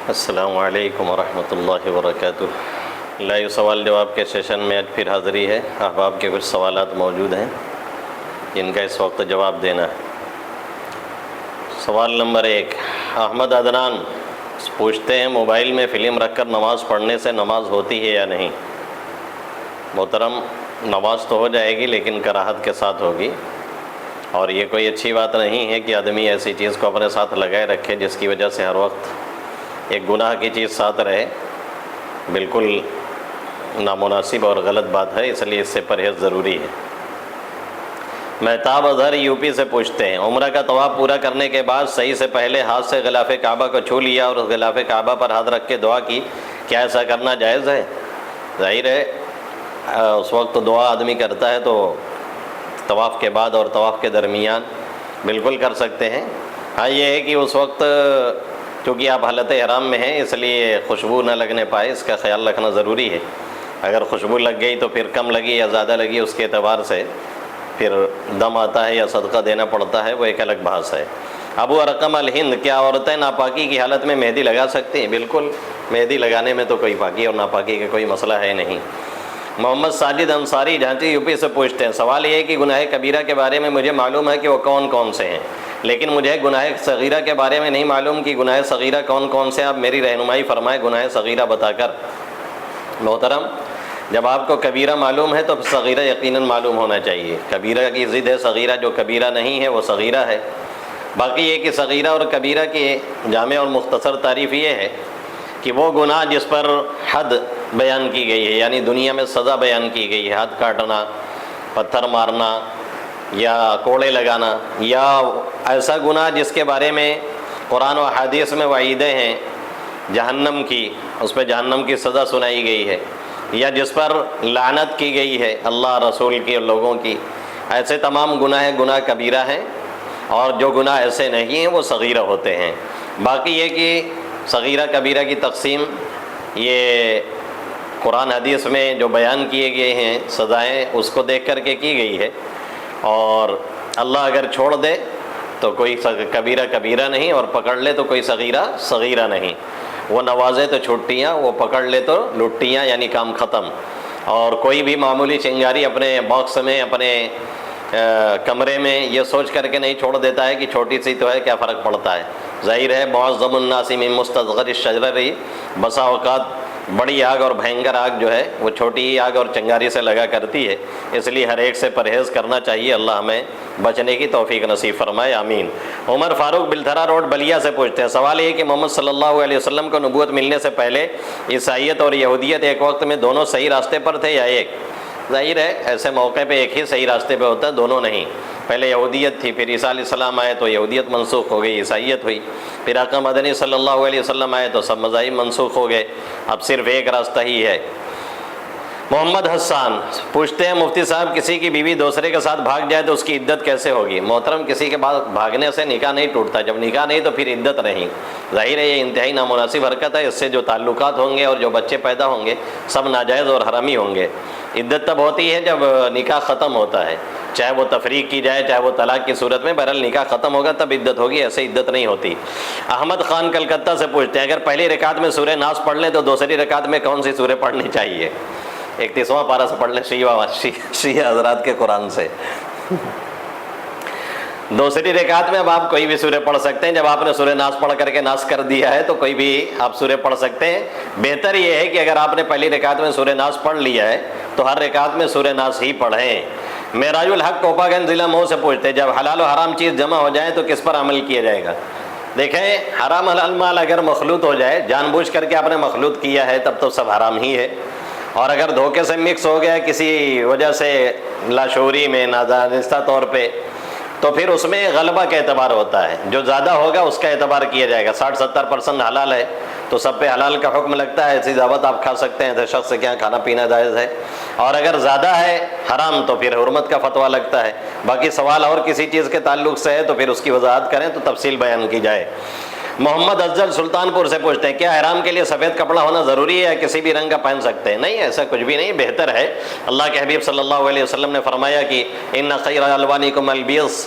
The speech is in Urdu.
السلام علیکم ورحمۃ اللہ وبرکاتہ۔ لائیو سوال جواب کے سیشن میں آج پھر حاضری ہے۔ احباب کے کچھ سوالات موجود ہیں جن کا اس وقت جواب دینا ہے۔ سوال نمبر 1، احمد عدنان پوچھتے ہیں موبائل میں فلم رکھ کر نماز پڑھنے سے نماز ہوتی ہے یا نہیں؟ محترم، نماز تو ہو جائے گی لیکن کراہت کے ساتھ ہوگی، اور یہ کوئی اچھی بات نہیں ہے کہ آدمی ایسی چیز کو اپنے ساتھ لگائے رکھے جس کی وجہ سے ہر وقت ایک گناہ کی چیز ساتھ رہے۔ بالکل نامناسب اور غلط بات ہے، اس لیے اس سے پرہیز ضروری ہے۔ مہتاب اظہر یو پی سے پوچھتے ہیں عمرہ کا طواف پورا کرنے کے بعد صحیح سے پہلے ہاتھ سے غلاف کعبہ کو چھو لیا اور اس غلاف کعبہ پر ہاتھ رکھ کے دعا کی، کیا ایسا کرنا جائز ہے؟ ظاہر ہے اس وقت دعا آدمی کرتا ہے تو طواف کے بعد اور طواف کے درمیان بالکل کر سکتے ہیں۔ ہاں یہ ہے کہ اس وقت چونکہ آپ حالت احرام میں ہیں اس لیے خوشبو نہ لگنے پائے، اس کا خیال رکھنا ضروری ہے۔ اگر خوشبو لگ گئی تو پھر کم لگی یا زیادہ لگی اس کے اعتبار سے پھر دم آتا ہے یا صدقہ دینا پڑتا ہے، وہ ایک الگ بحث ہے۔ ابو ارقم الہند، کیا عورتیں ناپاکی کی حالت میں مہندی لگا سکتی ہیں؟ بالکل، مہندی لگانے میں تو کوئی پاکی اور ناپاکی کا کوئی مسئلہ ہے نہیں۔ محمد ساجد انصاری جھانسی یو پی سے پوچھتے ہیں سوال یہ ہے کہ گناہ کبیرہ کے بارے میں مجھے معلوم ہے کہ وہ کون کون سے ہیں، لیکن مجھے گناہ صغیرہ کے بارے میں نہیں معلوم کہ گناہ صغیرہ کون کون سے، آپ میری رہنمائی فرمائیں گناہ صغیرہ بتا کر۔ محترم، جب آپ کو کبیرہ معلوم ہے تو صغیرہ یقیناً معلوم ہونا چاہیے۔ کبیرہ کی ضد ہے صغیرہ، جو کبیرہ نہیں ہے وہ صغیرہ ہے۔ باقی یہ کہ صغیرہ اور کبیرہ کی جامع اور مختصر تعریف یہ ہے کہ وہ گناہ جس پر حد بیان کی گئی ہے، یعنی دنیا میں سزا بیان کی گئی ہے، ہاتھ کاٹنا، پتھر مارنا یا کوڑے لگانا، یا ایسا گناہ جس کے بارے میں قرآن و حدیث میں وعیدیں ہیں جہنم کی، اس پہ جہنم کی سزا سنائی گئی ہے، یا جس پر لعنت کی گئی ہے اللہ رسول کی اور لوگوں کی، ایسے تمام گناہ کبیرہ ہیں، اور جو گناہ ایسے نہیں ہیں وہ صغیرہ ہوتے ہیں۔ باقی یہ کہ صغیرہ کبیرہ کی تقسیم یہ قرآن حدیث میں جو بیان کیے گئے ہیں سزائیں، اس کو دیکھ کر کے کی گئی ہے، اور اللہ اگر چھوڑ دے تو کوئی کبیرہ نہیں، اور پکڑ لے تو کوئی صغیرہ نہیں۔ وہ نوازے تو چھٹیاں، وہ پکڑ لے تو لٹیاں، یعنی کام ختم۔ اور کوئی بھی معمولی چنگاری اپنے باکس میں، اپنے کمرے میں یہ سوچ کر کے نہیں چھوڑ دیتا ہے کہ چھوٹی سی تو ہے، کیا فرق پڑتا ہے۔ ظاہر ہے معظم الناس من مستصغر الشرر، بسا اوقات بڑی آگ اور بھینگر آگ جو ہے وہ چھوٹی ہی آگ اور چنگاری سے لگا کرتی ہے، اس لیے ہر ایک سے پرہیز کرنا چاہیے۔ اللہ ہمیں بچنے کی توفیق نصیب فرمائے، آمین۔ عمر فاروق بلدھرا روڈ بلیا سے پوچھتے ہیں سوال یہ کہ محمد صلی اللہ علیہ وسلم کو نبوت ملنے سے پہلے عیسائیت اور یہودیت ایک وقت میں دونوں صحیح راستے پر تھے یا ایک؟ ظاہر ہے ایسے موقع پہ ایک ہی صحیح راستے پہ ہوتا ہے، دونوں نہیں۔ پہلے یہودیت تھی، پھر عیسیٰ علیہ السلام آئے تو یہودیت منسوخ ہو گئی، عیسائیت ہوئی، پھر آقا مدنی صلی اللہ علیہ وسلم آئے تو سب مذاہب منسوخ ہو گئے، اب صرف ایک راستہ ہی ہے۔ محمد حسان پوچھتے ہیں مفتی صاحب کسی کی بیوی دوسرے کے ساتھ بھاگ جائے تو اس کی عدت کیسے ہوگی؟ محترم، کسی کے بعد بھاگنے سے نکاح نہیں ٹوٹتا، جب نکاح نہیں تو پھر عدت نہیں۔ ظاہر ہے یہ انتہائی نامناسب حرکت ہے، اس سے جو تعلقات ہوں گے اور جو بچے پیدا ہوں گے سب ناجائز اور حرامی ہوں گے۔ عدت تب ہوتی ہے جب نکاح ختم ہوتا ہے، چاہے وہ تفریق کی جائے چاہے وہ طلاق کی صورت میں، بہرحال نکاح ختم ہوگا تب عدت ہوگی، ایسے عدت نہیں ہوتی۔ احمد خان کلکتہ سے پوچھتے ہیں اگر پہلی رکعت میں سورہ ناس پڑھ لیں تو دوسری رکعت میں کون سی سورہ پڑھنی چاہیے؟ 31واں پارہ سے پڑھ لیں، شیعہ حضرات کے قرآن سے۔ دوسری رکعت میں اب آپ کوئی بھی سورہ پڑھ سکتے ہیں، جب آپ نے سورہ ناس پڑھ کر کے ناس کر دیا ہے تو کوئی بھی آپ سورہ پڑھ سکتے ہیں۔ بہتر یہ ہے کہ اگر آپ نے پہلی رکعت میں سورہ ناس پڑھ لیا ہے تو ہر رکعت میں سورہ ناس ہی پڑھیں۔ معراج الحق کوپا گنج ضلع مئو سے پوچھتے ہیں جب حلال و حرام چیز جمع ہو جائے تو کس پر عمل کیا جائے گا؟ دیکھیں، حرام حلال مال اگر مخلوط ہو جائے، جان بوجھ کر کے آپ نے مخلوط کیا ہے تب تو سب حرام ہی ہے، اور اگر دھوکے سے مکس ہو گیا کسی وجہ سے لاشعوری میں نادانستہ طور پہ، تو پھر اس میں غلبہ کا اعتبار ہوتا ہے، جو زیادہ ہوگا اس کا اعتبار کیا جائے گا۔ 60-70% حلال ہے تو سب پہ حلال کا حکم لگتا ہے، ایسی دعوت آپ کھا سکتے ہیں، ایسے شخص سے کیا کھانا پینا جائز ہے، اور اگر زیادہ ہے حرام تو پھر حرمت کا فتویٰ لگتا ہے۔ باقی سوال اور کسی چیز کے تعلق سے ہے تو پھر اس کی وضاحت کریں تو تفصیل بیان کی جائے۔ محمد افضل سلطان پور سے پوچھتے ہیں کیا احرام کے لیے سفید کپڑا ہونا ضروری ہے یا کسی بھی رنگ کا پہن سکتے ہیں؟ نہیں، ایسا کچھ بھی نہیں، بہتر ہے۔ اللہ کے حبیب صلی اللہ علیہ وسلم نے فرمایا کہ ان خیر الوانکم البیض